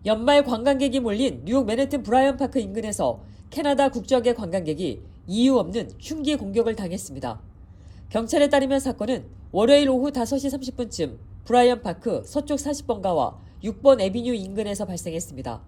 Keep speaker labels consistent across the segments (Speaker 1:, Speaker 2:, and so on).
Speaker 1: 연말 관광객이 몰린 뉴욕 맨해튼 브라이언 파크 인근에서 캐나다 국적의 관광객이 이유 없는 흉기 공격을 당했습니다. 경찰에 따르면 사건은 월요일 오후 5시 30분쯤 브라이언 파크 서쪽 40번가와 6번 애비뉴 인근에서 발생했습니다.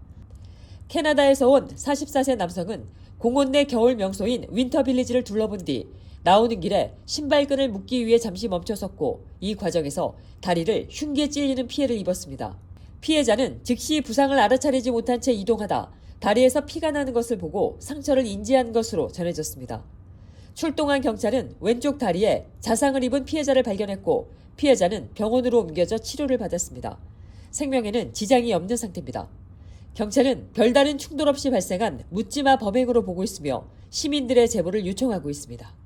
Speaker 1: 캐나다에서 온 44세 남성은 공원 내 겨울 명소인 윈터빌리지를 둘러본 뒤 나오는 길에 신발끈을 묶기 위해 잠시 멈춰섰고 이 과정에서 다리를 흉기에 찔리는 피해를 입었습니다. 피해자는 즉시 부상을 알아차리지 못한 채 이동하다 다리에서 피가 나는 것을 보고 상처를 인지한 것으로 전해졌습니다. 출동한 경찰은 왼쪽 다리에 자상을 입은 피해자를 발견했고 피해자는 병원으로 옮겨져 치료를 받았습니다. 생명에는 지장이 없는 상태입니다. 경찰은 별다른 충돌 없이 발생한 묻지마 범행으로 보고 있으며 시민들의 제보를 요청하고 있습니다.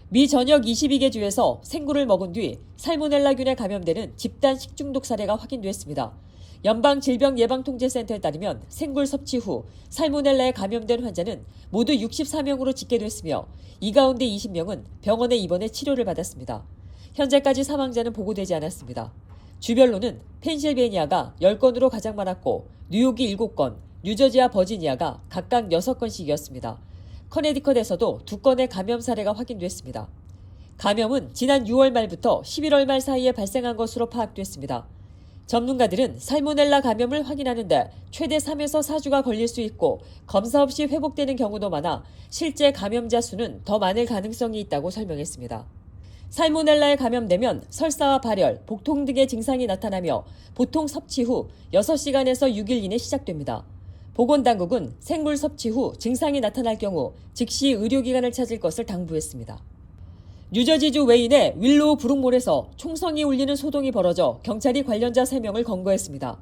Speaker 1: 미 전역 22개 주에서 생굴을 먹은 뒤 살모넬라균에 감염되는 집단 식중독 사례가 확인됐습니다. 연방질병예방통제센터에 따르면 생굴 섭취 후 살모넬라에 감염된 환자는 모두 64명으로 집계됐으며 이 가운데 20명은 병원에 입원해 치료를 받았습니다. 현재까지 사망자는 보고되지 않았습니다. 주별로는 펜실베니아가 10건으로 가장 많았고 뉴욕이 7건, 뉴저지와 버지니아가 각각 6건씩이었습니다. 커네디컷에서도 2건의 감염 사례가 확인됐습니다. 감염은 지난 6월 말부터 11월 말 사이에 발생한 것으로 파악됐습니다. 전문가들은 살모넬라 감염을 확인하는데 최대 3에서 4주가 걸릴 수 있고 검사 없이 회복되는 경우도 많아 실제 감염자 수는 더 많을 가능성이 있다고 설명했습니다. 살모넬라에 감염되면 설사와 발열, 복통 등의 증상이 나타나며 보통 섭취 후 6시간에서 6일 이내 시작됩니다. 보건당국은 생물 섭취 후 증상이 나타날 경우 즉시 의료기관을 찾을 것을 당부했습니다. 뉴저지주 웨인의 윌로우 브룩몰에서 총성이 울리는 소동이 벌어져 경찰이 관련자 3명을 검거했습니다.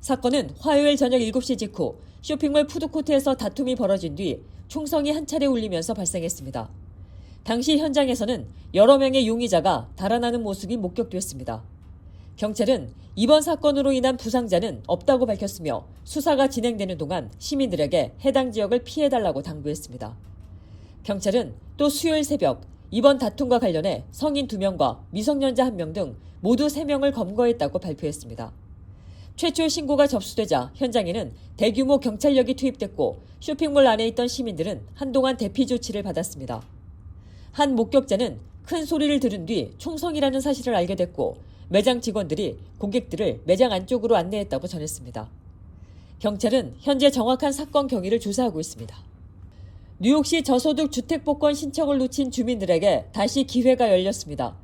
Speaker 1: 사건은 화요일 저녁 7시 직후 쇼핑몰 푸드코트에서 다툼이 벌어진 뒤 총성이 한 차례 울리면서 발생했습니다. 당시 현장에서는 여러 명의 용의자가 달아나는 모습이 목격됐습니다. 경찰은 이번 사건으로 인한 부상자는 없다고 밝혔으며 수사가 진행되는 동안 시민들에게 해당 지역을 피해달라고 당부했습니다. 경찰은 또 수요일 새벽 이번 다툼과 관련해 성인 2명과 미성년자 1명 등 모두 3명을 검거했다고 발표했습니다. 최초 신고가 접수되자 현장에는 대규모 경찰력이 투입됐고 쇼핑몰 안에 있던 시민들은 한동안 대피 조치를 받았습니다. 한 목격자는 큰 소리를 들은 뒤 총성이라는 사실을 알게 됐고 매장 직원들이 고객들을 매장 안쪽으로 안내했다고 전했습니다. 경찰은 현재 정확한 사건 경위를 조사하고 있습니다. 뉴욕시 저소득 주택복권 신청을 놓친 주민들에게 다시 기회가 열렸습니다.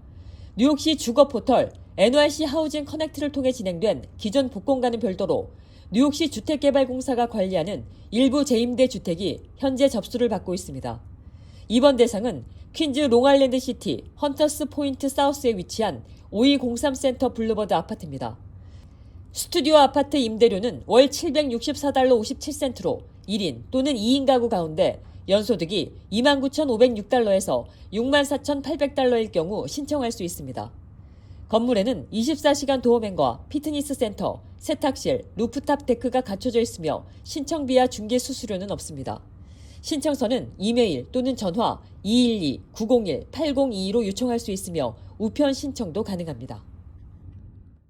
Speaker 1: 뉴욕시 주거 포털 NYC 하우징 커넥트를 통해 진행된 기존 복권과는 별도로 뉴욕시 주택개발공사가 관리하는 일부 재임대 주택이 현재 접수를 받고 있습니다. 이번 대상은 퀸즈 롱아일랜드 시티 헌터스 포인트 사우스에 위치한 5203 센터 블루버드 아파트입니다. 스튜디오 아파트 임대료는 월 $764 57센트로 1인 또는 2인 가구 가운데 연소득이 29,506달러에서 64,800달러일 경우 신청할 수 있습니다. 건물에는 24시간 도어맨과 피트니스 센터, 세탁실, 루프탑 데크가 갖춰져 있으며 신청비와 중개 수수료는 없습니다. 신청서는 이메일 또는 전화 212-901-8022로 요청할 수 있으며 우편 신청도 가능합니다.